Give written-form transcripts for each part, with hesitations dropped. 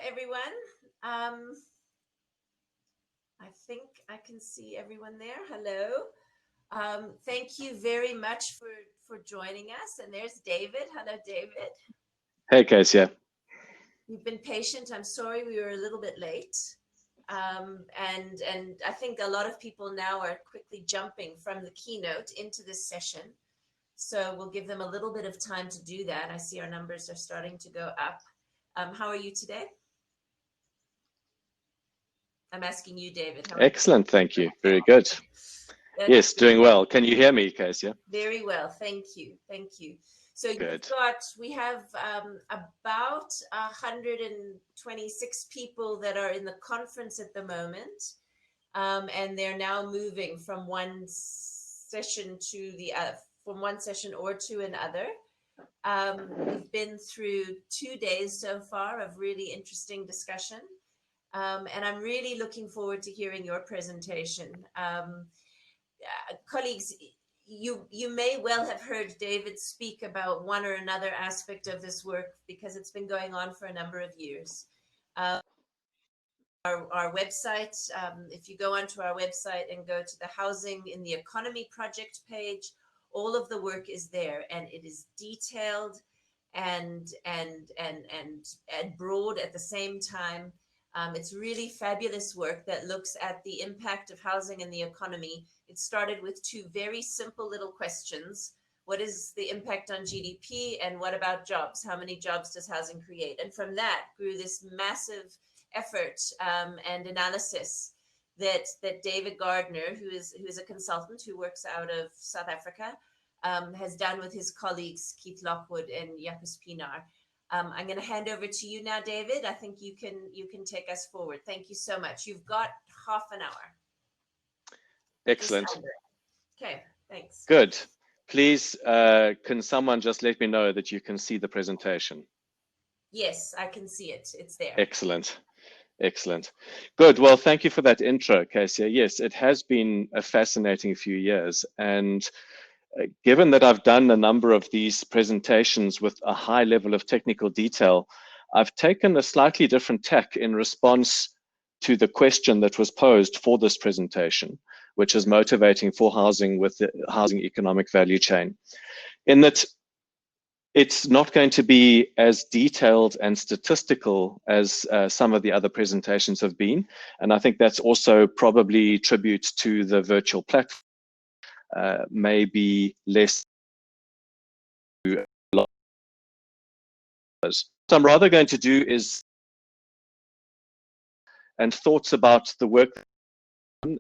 everyone. I think I can see everyone there. Hello. Thank you very much for joining us. And there's David. Hello, David. Hey, Kezia. You've been patient. I'm sorry we were a little bit late. And I think a lot of people now are quickly jumping from the keynote into this session. So we'll give them a little bit of time to do that. I see our numbers are starting to go up. How are you today? I'm asking you, David. Excellent, thank you. Very good. Yes, doing well. Can you hear me, Kezia? Very well, thank you. Thank you. So we have about 126 people that are in the conference at the moment, and they're now moving from one session to the from one session or to another. We've been through 2 days so far of really interesting discussion, and I'm really looking forward to hearing your presentation. Colleagues, you may well have heard David speak about one or another aspect of this work because it's been going on for a number of years. Our website, if you go onto our website and go to the Housing in the Economy project page, all of the work is there, and it is detailed and broad at the same time. It's really fabulous work that looks at the impact of housing in the economy. It started with two very simple little questions. What is the impact on GDP, and what about jobs? How many jobs does housing create? And from that grew this massive effort and analysis that David Gardner, who is a consultant who works out of South Africa, has done with his colleagues Keith Lockwood and Jaco Pienaar. I'm going to hand over to you now, David. I think you can take us forward. Thank you so much. You've got half an hour. Excellent. Okay, thanks. Good. Please, can someone just let me know that you can see the presentation? Yes, I can see it. It's there. Excellent. Excellent. Good. Well, thank you for that intro, Kezia. Yes, it has been a fascinating few years. And given that I've done a number of these presentations with a high level of technical detail, I've taken a slightly different tack in response to the question that was posed for this presentation, which is motivating for housing with the housing economic value chain. In that it's not going to be as detailed and statistical as some of the other presentations have been. And I think that's also probably tribute to the virtual platform. Maybe less. What I'm rather going to do is and thoughts about the work and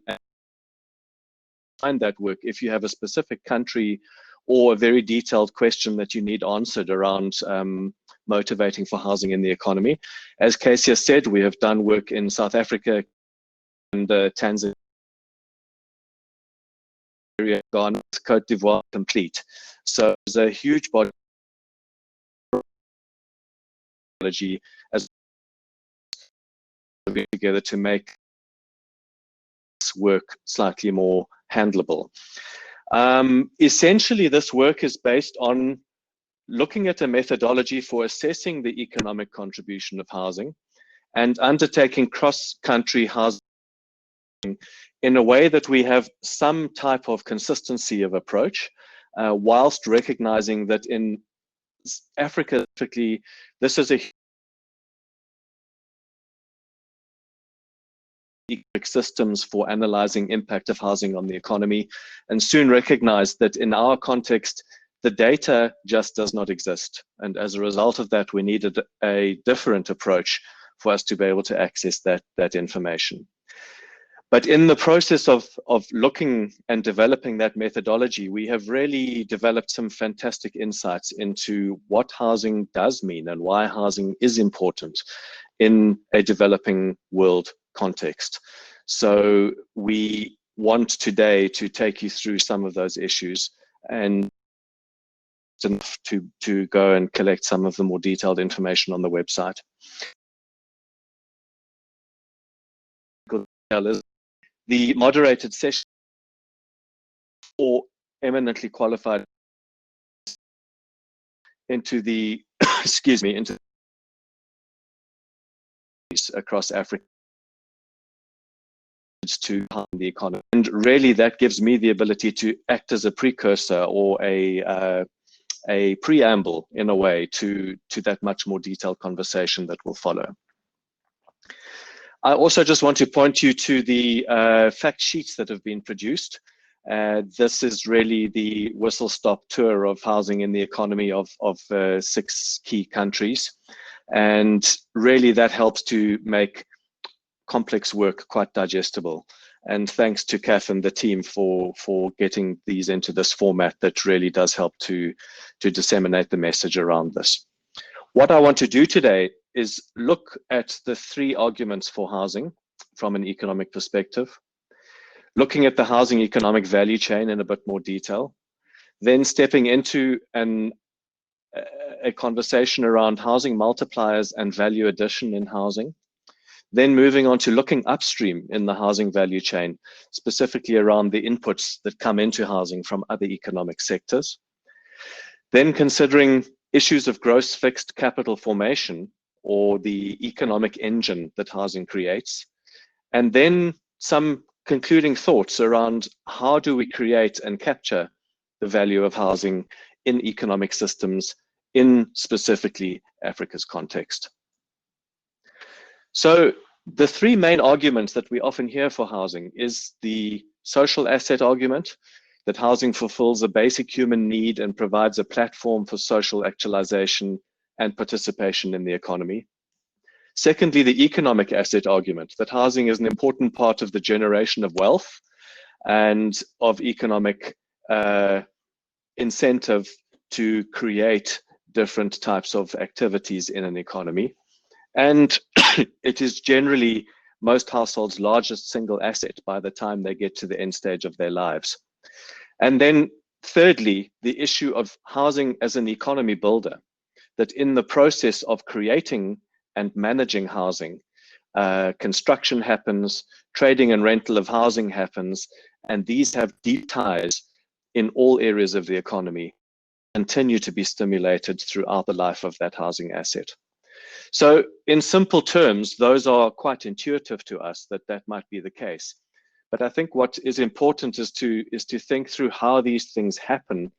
find that work if you have a specific country or a very detailed question that you need answered around motivating for housing in the economy. As Kezia said, we have done work in South Africa and Tanzania, Ghana, Cote d'Ivoire complete. So there's a huge body of technology as together to make this work slightly more handleable. Essentially, this work is based on looking at a methodology for assessing the economic contribution of housing and undertaking cross-country housing in a way that we have some type of consistency of approach, whilst recognizing that in Africa, particularly, this is a systems for analyzing impact of housing on the economy, and soon recognize that in our context, the data just does not exist. And as a result of that, we needed a different approach for us to be able to access that information. But in the process of looking and developing that methodology, we have really developed some fantastic insights into what housing does mean and why housing is important in a developing world context. So we want today to take you through some of those issues and to go and collect some of the more detailed information on the website. The moderated session for eminently qualified into the excuse me, into across Africa to the economy. And really that gives me the ability to act as a precursor or a preamble in a way to that much more detailed conversation that will follow. I also just want to point you to the fact sheets that have been produced. This is really the whistle-stop tour of housing in the economy of 6 key countries. And really that helps to make complex work quite digestible. And thanks to Kath and the team for getting these into this format that really does help to disseminate the message around this. What I want to do today is look at the 3 arguments for housing from an economic perspective, looking at the housing economic value chain in a bit more detail, then stepping into a conversation around housing multipliers and value addition in housing, then moving on to looking upstream in the housing value chain, specifically around the inputs that come into housing from other economic sectors, then considering issues of gross fixed capital formation or the economic engine that housing creates, and then some concluding thoughts around how do we create and capture the value of housing in economic systems in specifically Africa's context. So the 3 main arguments that we often hear for housing is the social asset argument, that housing fulfills a basic human need and provides a platform for social actualization and participation in the economy. Secondly, the economic asset argument, that housing is an important part of the generation of wealth and of economic incentive to create different types of activities in an economy. And it is generally most households' largest single asset by the time they get to the end stage of their lives. And then thirdly, the issue of housing as an economy builder, that in the process of creating and managing housing, construction happens, trading and rental of housing happens, and these have deep ties in all areas of the economy, continue to be stimulated throughout the life of that housing asset. So in simple terms, those are quite intuitive to us that might be the case. But I think what is important is to think through how these things happen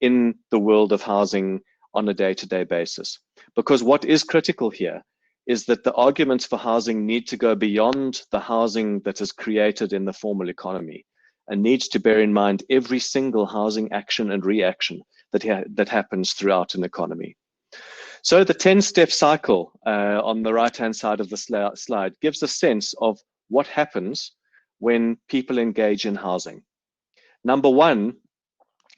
in the world of housing on a day-to-day basis. Because what is critical here is that the arguments for housing need to go beyond the housing that is created in the formal economy and needs to bear in mind every single housing action and reaction that happens throughout an economy. So the 10-step cycle on the right-hand side of the slide gives a sense of what happens when people engage in housing. Number 1,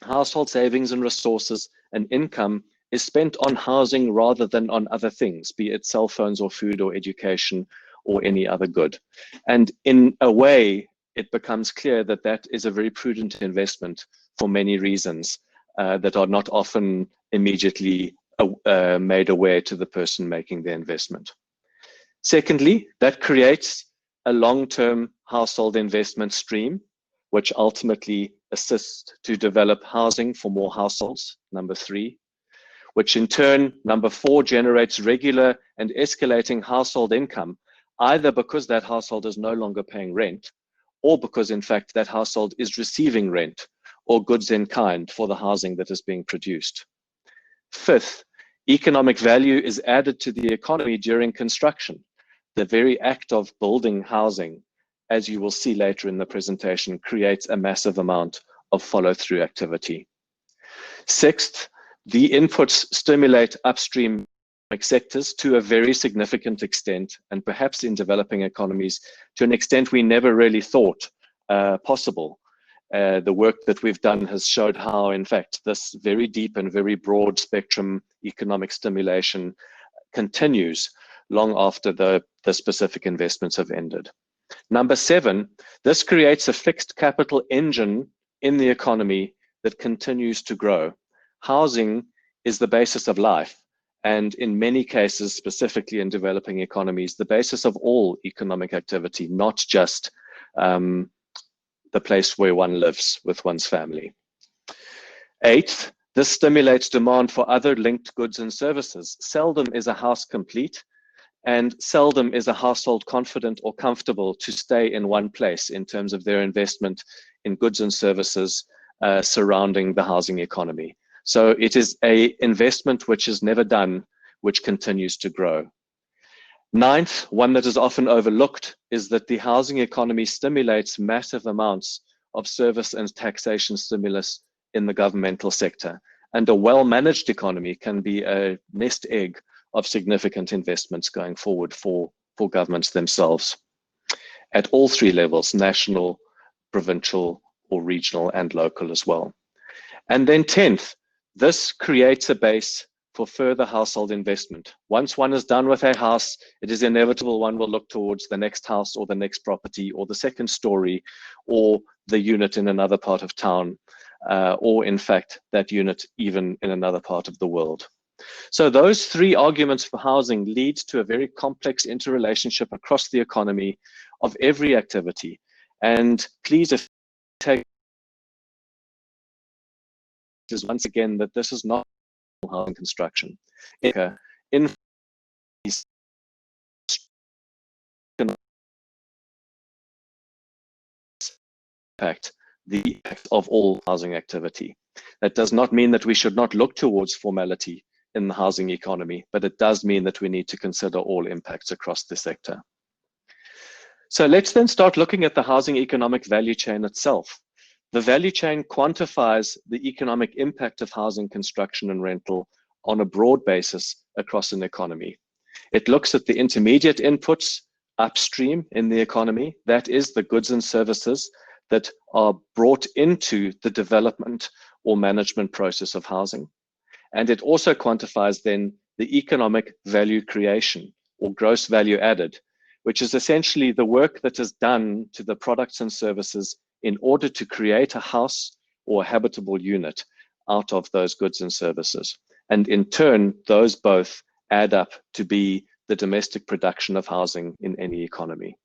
household savings and resources and income is spent on housing rather than on other things, be it cell phones or food or education or any other good. And in a way, it becomes clear that that is a very prudent investment for many reasons that are not often immediately made aware to the person making the investment. Secondly, that creates a long-term household investment stream, which ultimately assists to develop housing for more households, number 3, which in turn, number 4, generates regular and escalating household income, either because that household is no longer paying rent, or because in fact that household is receiving rent or goods in kind for the housing that is being produced. 5th, economic value is added to the economy during construction. The very act of building housing, as you will see later in the presentation, creates a massive amount of follow-through activity. 6th, the inputs stimulate upstream sectors to a very significant extent, and perhaps in developing economies to an extent we never really thought possible. The work that we've done has showed how, in fact, this very deep and very broad spectrum economic stimulation continues long after the specific investments have ended. Number 7, this creates a fixed capital engine in the economy that continues to grow. Housing is the basis of life, and in many cases, specifically in developing economies, the basis of all economic activity, not just the place where one lives with one's family. 8th, this stimulates demand for other linked goods and services. Seldom is a house complete and seldom is a household confident or comfortable to stay in one place in terms of their investment in goods and services surrounding the housing economy. So it is an investment which is never done, which continues to grow. Ninth, one that is often overlooked, is that the housing economy stimulates massive amounts of service and taxation stimulus in the governmental sector. And a well-managed economy can be a nest egg of significant investments going forward for governments themselves at all three levels: national, provincial, or regional, and local as well. And then 10th, this creates a base for further household investment. Once one is done with a house, it is inevitable one will look towards the next house or the next property or the second story or the unit in another part of town, or in fact, that unit even in another part of the world. So those three arguments for housing lead to a very complex interrelationship across the economy of every activity. And please take is once again that this is not housing construction. In impact the impact of all housing activity. That does not mean that we should not look towards formality in the housing economy, but it does mean that we need to consider all impacts across the sector. So let's then start looking at the housing economic value chain itself. The value chain quantifies the economic impact of housing construction and rental on a broad basis across an economy. It looks at the intermediate inputs upstream in the economy, that is the goods and services that are brought into the development or management process of housing. And it also quantifies then the economic value creation or gross value added, which is essentially the work that is done to the products and services in order to create a house or a habitable unit out of those goods and services. And in turn, those both add up to be the domestic production of housing in any economy.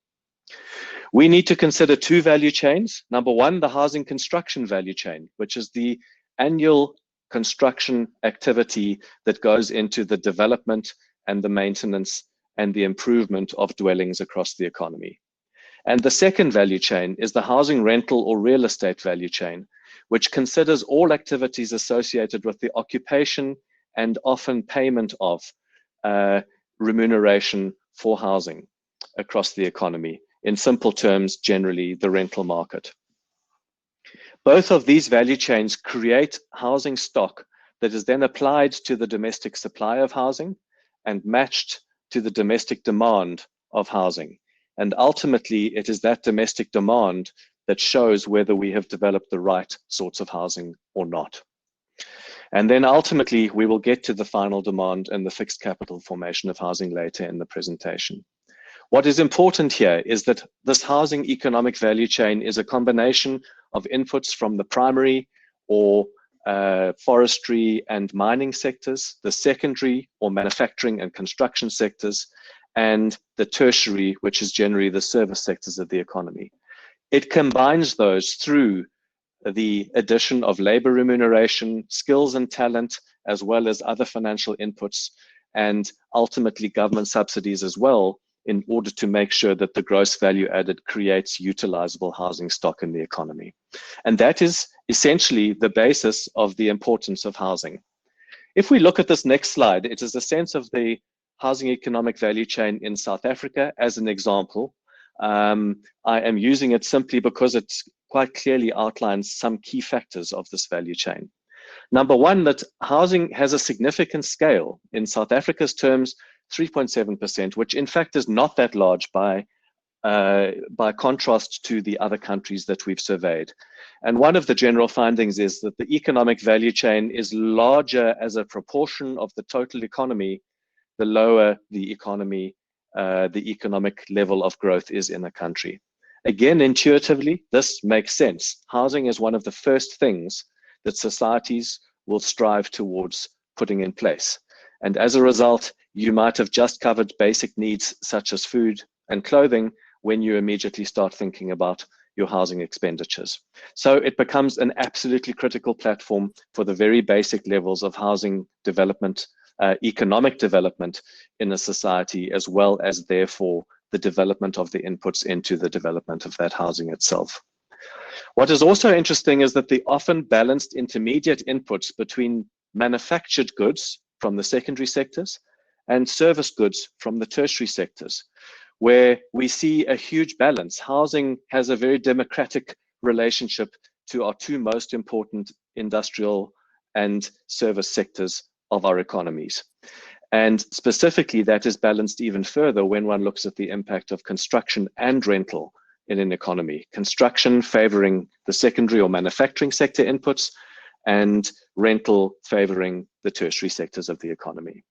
We need to consider two value chains. Number one, the housing construction value chain, which is the annual construction activity that goes into the development and the maintenance and the improvement of dwellings across the economy. And the second value chain is the housing rental or real estate value chain, which considers all activities associated with the occupation and often payment of remuneration for housing across the economy. In simple terms, generally the rental market. Both of these value chains create housing stock that is then applied to the domestic supply of housing and matched to the domestic demand of housing. And ultimately, it is that domestic demand that shows whether we have developed the right sorts of housing or not. And then ultimately, we will get to the final demand and the fixed capital formation of housing later in the presentation. What is important here is that this housing economic value chain is a combination of inputs from the primary or forestry and mining sectors, the secondary or manufacturing and construction sectors, and the tertiary, which is generally the service sectors of the economy. It combines those through the addition of labor remuneration, skills and talent, as well as other financial inputs, and ultimately government subsidies as well, in order to make sure that the gross value added creates utilizable housing stock in the economy. And that is essentially the basis of the importance of housing. If we look at this next slide, it is a sense of the housing economic value chain in South Africa as an example. I am using it simply because it quite clearly outlines some key factors of this value chain. Number one, that housing has a significant scale. In South Africa's terms, 3.7%, which in fact is not that large by contrast to the other countries that we've surveyed. And one of the general findings is that the economic value chain is larger as a proportion of the total economy, the lower the economy, the economic level of growth is in a country. Again, intuitively, this makes sense. Housing is one of the first things that societies will strive towards putting in place. And as a result, you might have just covered basic needs such as food and clothing when you immediately start thinking about your housing expenditures. So it becomes an absolutely critical platform for the very basic levels of housing development, economic development in a society, as well as therefore the development of the inputs into the development of that housing itself. What is also interesting is that the often balanced intermediate inputs between manufactured goods from the secondary sectors and service goods from the tertiary sectors, where we see a huge balance. Housing has a very democratic relationship to our two most important industrial and service sectors of our economies. And specifically, that is balanced even further when one looks at the impact of construction and rental in an economy. Construction favoring the secondary or manufacturing sector inputs, and rental favoring the tertiary sectors of the economy.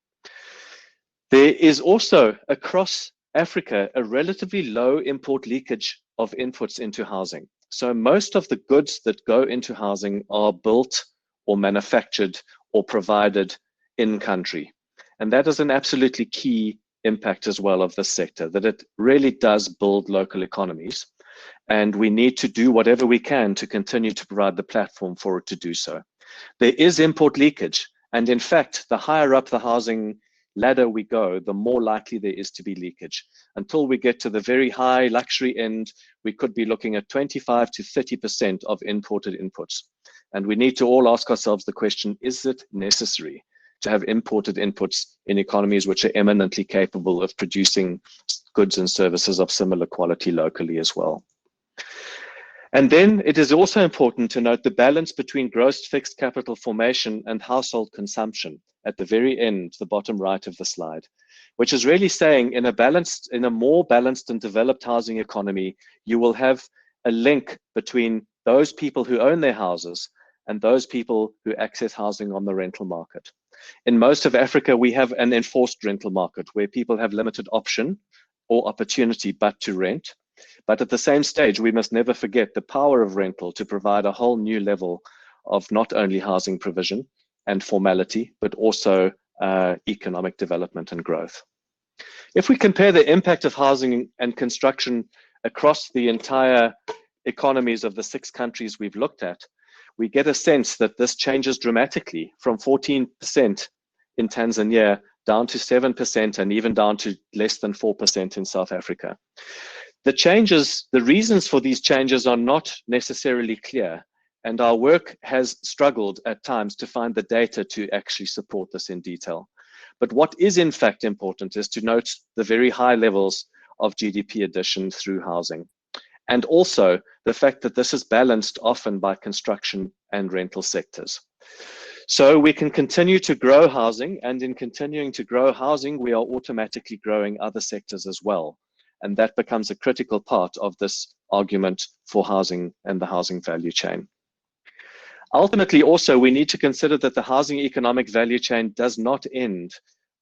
There is also, across Africa, a relatively low import leakage of inputs into housing. So most of the goods that go into housing are built or manufactured or provided in country. And that is an absolutely key impact as well of this sector, that it really does build local economies. And we need to do whatever we can to continue to provide the platform for it to do so. There is import leakage. And in fact, the higher up the housing ladder we go, the more likely there is to be leakage. Until we get to the very high luxury end, we could be looking at 25 to 30% of imported inputs. And we need to all ask ourselves the question, is it necessary to have imported inputs in economies which are eminently capable of producing goods and services of similar quality locally as well? And then it is also important to note the balance between gross fixed capital formation and household consumption at the very end, the bottom right of the slide, which is really saying in a more balanced and developed housing economy, you will have a link between those people who own their houses and those people who access housing on the rental market. In most of Africa, we have an enforced rental market where people have limited option or opportunity but to rent. But at the same stage, we must never forget the power of rental to provide a whole new level of not only housing provision and formality, but also economic development and growth. If we compare the impact of housing and construction across the entire economies of the 6 countries we've looked at, we get a sense that this changes dramatically from 14% in Tanzania down to 7% and even down to less than 4% in South Africa. The reasons for these changes are not necessarily clear, and our work has struggled at times to find the data to actually support this in detail. But what is in fact important is to note the very high levels of GDP addition through housing, and also the fact that this is balanced often by construction and rental sectors. So we can continue to grow housing, and in continuing to grow housing, we are automatically growing other sectors as well. And that becomes a critical part of this argument for housing and the housing value chain. Ultimately, also, we need to consider that the housing economic value chain does not end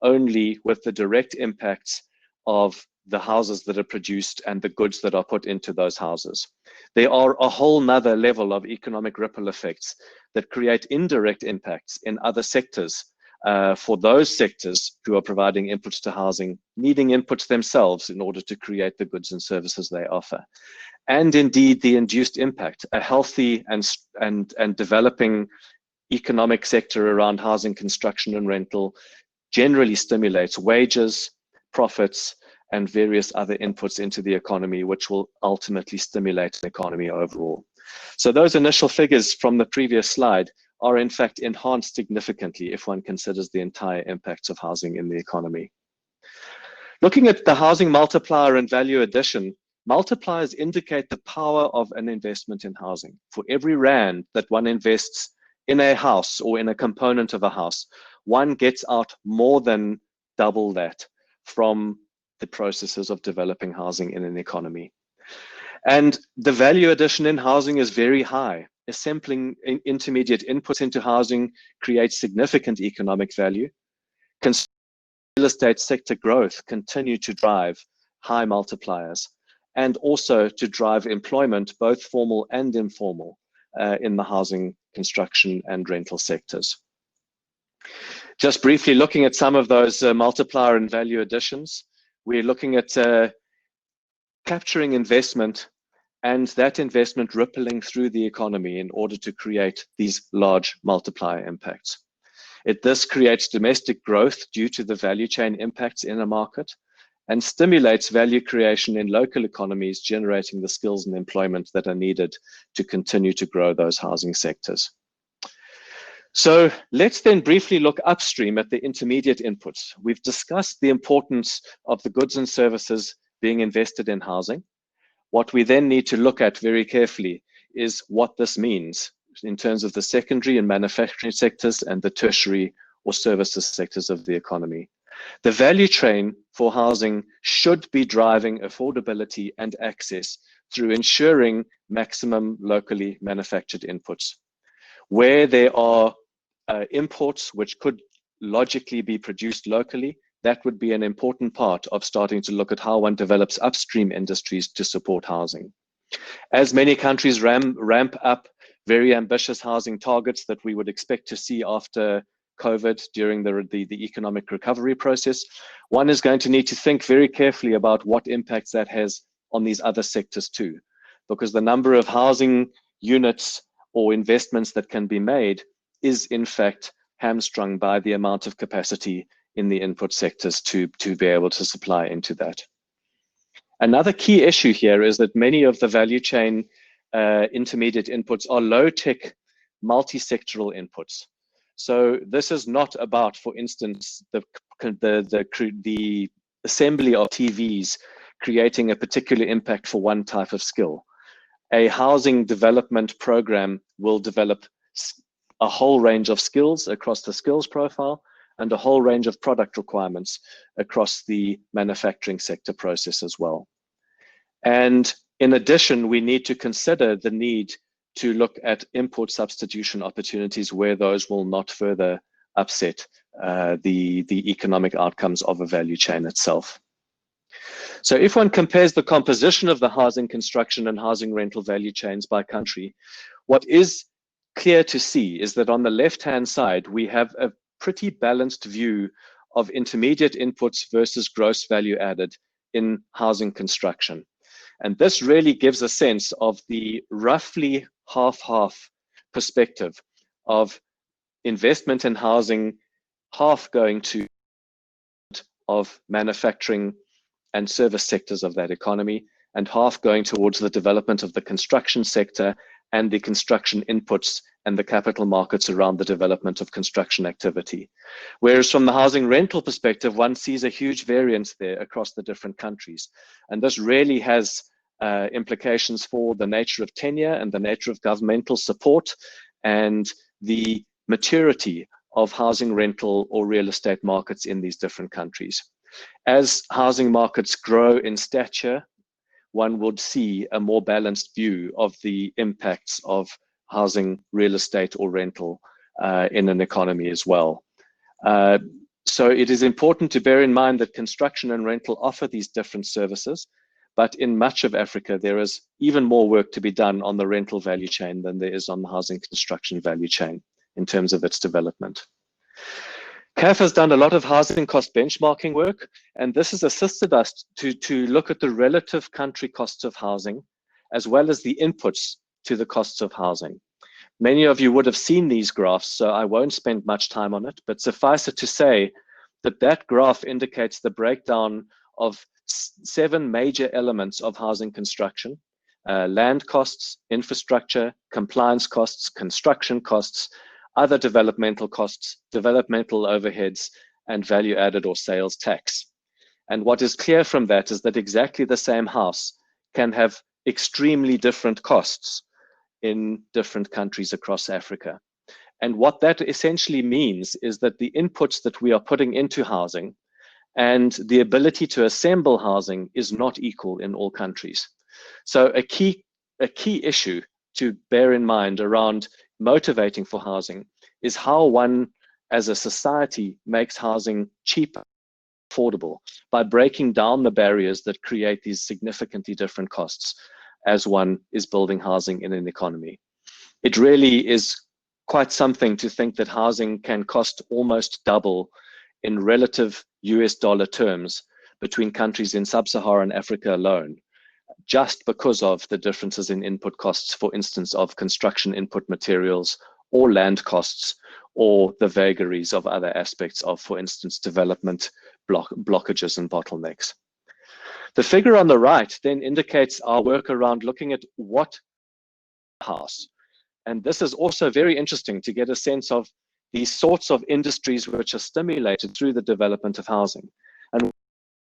only with the direct impacts of the houses that are produced and the goods that are put into those houses. There are a whole nother level of economic ripple effects that create indirect impacts in other sectors for those sectors who are providing inputs to housing, needing inputs themselves in order to create the goods and services they offer. And indeed, the induced impact, a healthy and developing economic sector around housing, construction, and rental generally stimulates wages, profits, and various other inputs into the economy, which will ultimately stimulate the economy overall. So those initial figures from the previous slide are in fact enhanced significantly if one considers the entire impacts of housing in the economy. Looking at the housing multiplier and value addition, multipliers indicate the power of an investment in housing. For every rand that one invests in a house or in a component of a house, one gets out more than double that from the processes of developing housing in an economy. And the value addition in housing is very high. Assembling intermediate inputs into housing creates significant economic value. Real estate sector growth continue to drive high multipliers and also to drive employment, both formal and informal, in the housing, construction, and rental sectors. Just briefly looking at some of those multiplier and value additions, we're looking at capturing investment and that investment rippling through the economy in order to create these large multiplier impacts. This creates domestic growth due to the value chain impacts in a market and stimulates value creation in local economies, generating the skills and employment that are needed to continue to grow those housing sectors. So let's then briefly look upstream at the intermediate inputs. We've discussed the importance of the goods and services being invested in housing. What we then need to look at very carefully is what this means in terms of the secondary and manufacturing sectors and the tertiary or services sectors of the economy. The value chain for housing should be driving affordability and access through ensuring maximum locally manufactured inputs. Where there are imports which could logically be produced locally, that would be an important part of starting to look at how one develops upstream industries to support housing. As many countries ramp up very ambitious housing targets that we would expect to see after COVID during the economic recovery process, one is going to need to think very carefully about what impacts that has on these other sectors too, because the number of housing units or investments that can be made is in fact hamstrung by the amount of capacity in the input sectors to be able to supply into that. Another key issue here is that many of the value chain intermediate inputs are low-tech multi-sectoral inputs. So this is not about, for instance, the assembly of TVs creating a particular impact for one type of skill. A housing development program will develop a whole range of skills across the skills profile and a whole range of product requirements across the manufacturing sector process as well. And in addition, we need to consider the need to look at import substitution opportunities where those will not further upset the economic outcomes of a value chain itself. So if one compares the composition of the housing construction and housing rental value chains by country, what is clear to see is that on the left-hand side, we have a pretty balanced view of intermediate inputs versus gross value added in housing construction. And this really gives a sense of the roughly half-half perspective of investment in housing, half going to of manufacturing and service sectors of that economy, and half going towards the development of the construction sector and the construction inputs and the capital markets around the development of construction activity. Whereas from the housing rental perspective, one sees a huge variance there across the different countries. And this really has implications for the nature of tenure and the nature of governmental support and the maturity of housing rental or real estate markets in these different countries. As housing markets grow in stature, one would see a more balanced view of the impacts of housing, real estate, or rental in an economy as well. So it is important to bear in mind that construction and rental offer these different services, but in much of Africa, there is even more work to be done on the rental value chain than there is on the housing construction value chain in terms of its development. CAF has done a lot of housing cost benchmarking work, and this has assisted us to look at the relative country costs of housing, as well as the inputs to the costs of housing. Many of you would have seen these graphs, so I won't spend much time on it, but suffice it to say that that graph indicates the breakdown of 7 major elements of housing construction: land costs, infrastructure, compliance costs, construction costs, other developmental costs, developmental overheads, and value added or sales tax. And what is clear from that is that exactly the same house can have extremely different costs in different countries across Africa. And what that essentially means is that the inputs that we are putting into housing and the ability to assemble housing is not equal in all countries. So a key issue to bear in mind around motivating for housing is how one as a society makes housing cheap, affordable, by breaking down the barriers that create these significantly different costs as one is building housing in an economy. It really is quite something to think that housing can cost almost double in relative US dollar terms between countries in sub-Saharan Africa alone, just because of the differences in input costs, for instance, of construction input materials or land costs, or the vagaries of other aspects of, for instance, development blockages and bottlenecks. The figure on the right then indicates our work around looking at what house. And this is also very interesting to get a sense of these sorts of industries which are stimulated through the development of housing. And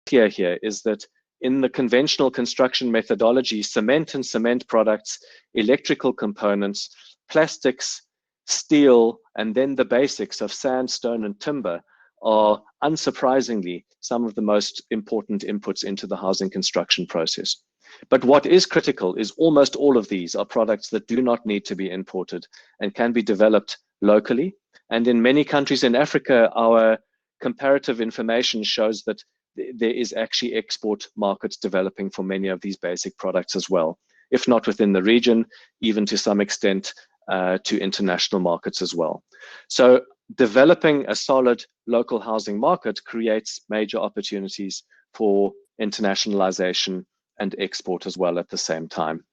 clear here is that in the conventional construction methodology, cement and cement products, electrical components, plastics, steel, and then the basics of sandstone and timber are unsurprisingly some of the most important inputs into the housing construction process. But what is critical is almost all of these are products that do not need to be imported and can be developed locally. And in many countries in Africa, our comparative information shows that there is actually export markets developing for many of these basic products as well, if not within the region, even to some extent to international markets as well. So developing a solid local housing market creates major opportunities for internationalization and export as well at the same time.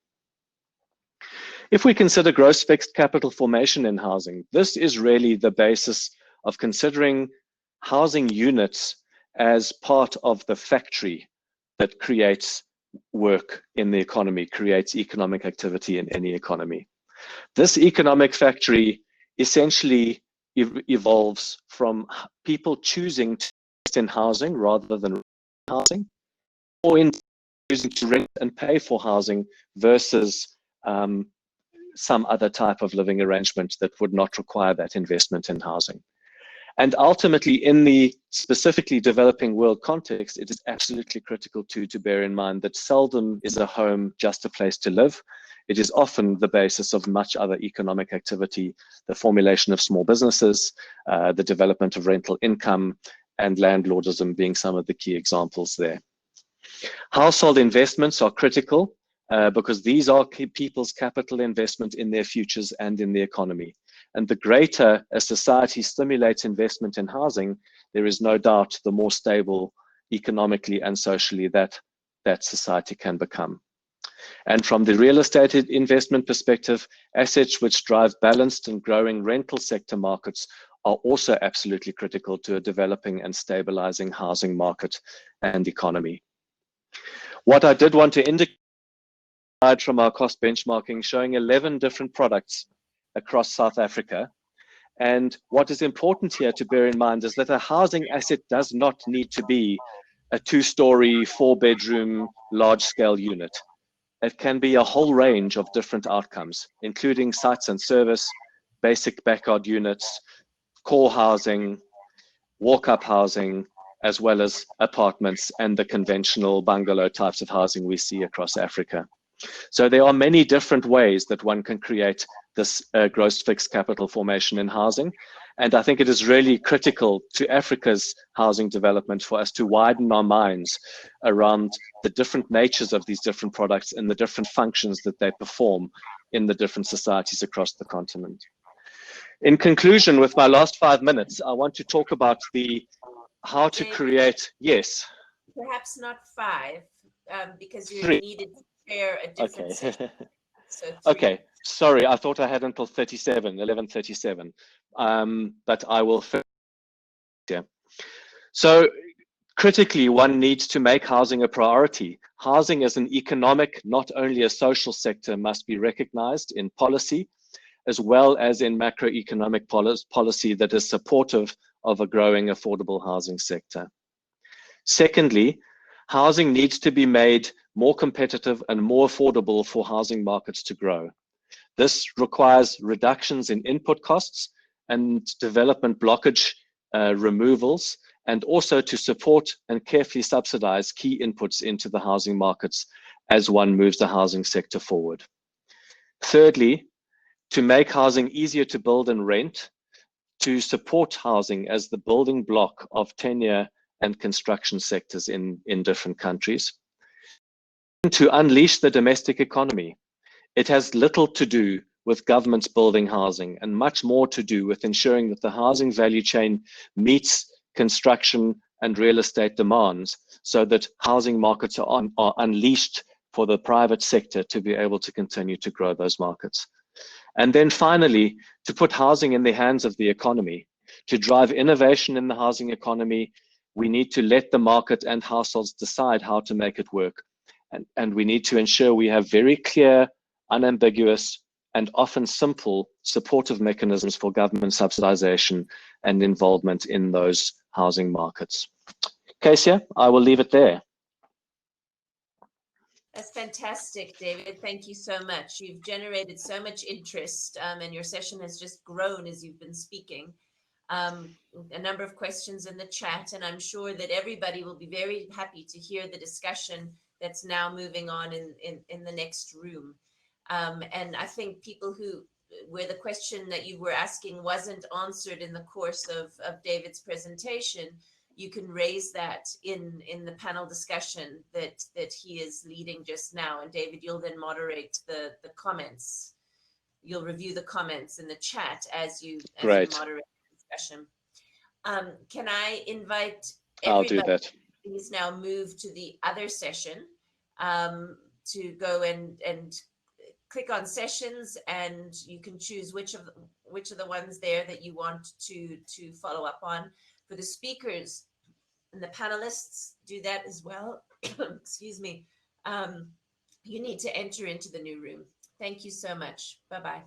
If we consider gross fixed capital formation in housing, this is really the basis of considering housing units as part of the factory that creates work in the economy, creates economic activity in any economy. This economic factory essentially evolves from people choosing to invest in housing rather than housing, or in choosing to rent and pay for housing versus some other type of living arrangement that would not require that investment in housing. And ultimately, in the specifically developing world context, it is absolutely critical to bear in mind that seldom is a home just a place to live. It is often the basis of much other economic activity, the formulation of small businesses, the development of rental income, and landlordism being some of the key examples there. Household investments are critical because these are people's capital investment in their futures and in the economy. And the greater a society stimulates investment in housing, there is no doubt the more stable economically and socially that society can become. And from the real estate investment perspective, assets which drive balanced and growing rental sector markets are also absolutely critical to a developing and stabilizing housing market and economy. What I did want to indicate from our cost benchmarking showing 11 different products across South Africa. And what is important here to bear in mind is that a housing asset does not need to be a 2-story, 4-bedroom, large-scale unit. It can be a whole range of different outcomes, including sites and service, basic backyard units, core housing, walk-up housing, as well as apartments and the conventional bungalow types of housing we see across Africa. So there are many different ways that one can create this gross fixed capital formation in housing. And I think it is really critical to Africa's housing development for us to widen our minds around the different natures of these different products and the different functions that they perform in the different societies across the continent. In conclusion, with my last 5 minutes, I want to talk about how to create, yes. Perhaps not 5, because you 3. needed to share a different session. So 3. Okay, sorry, I thought I had until 11:37, but I will. Yeah. So critically, one needs to make housing a priority. Housing as an economic, not only a social sector, must be recognized in policy, as well as in macroeconomic policy that is supportive of a growing affordable housing sector. Secondly, housing needs to be made more competitive and more affordable for housing markets to grow. This requires reductions in input costs and development blockage removals, and also to support and carefully subsidize key inputs into the housing markets as one moves the housing sector forward. Thirdly, to make housing easier to build and rent, to support housing as the building block of tenure and construction sectors in different countries. To unleash the domestic economy. It has little to do with governments building housing and much more to do with ensuring that the housing value chain meets construction and real estate demands so that housing markets are unleashed for the private sector to be able to continue to grow those markets. And then finally, to put housing in the hands of the economy. To drive innovation in the housing economy, we need to let the market and households decide how to make it work. And we need to ensure we have very clear, unambiguous, and often simple supportive mechanisms for government subsidization and involvement in those housing markets. Kezia, I will leave it there. That's fantastic, David. Thank you so much. You've generated so much interest, and your session has just grown as you've been speaking. A number of questions in the chat, and I'm sure that everybody will be very happy to hear the discussion that's now moving on in the next room. And I think people where the question that you were asking wasn't answered in the course of David's presentation, you can raise that in the panel discussion that he is leading just now. And David, you'll then moderate the comments. You'll review the comments in the chat as you moderate the discussion. Can I invite everybody? I'll do that. Please now move to the other session to go and click on sessions, and you can choose which of the ones there that you want to follow up on. For the speakers and the panelists, do that as well. Excuse me. You need to enter into the new room. Thank you so much. Bye-bye.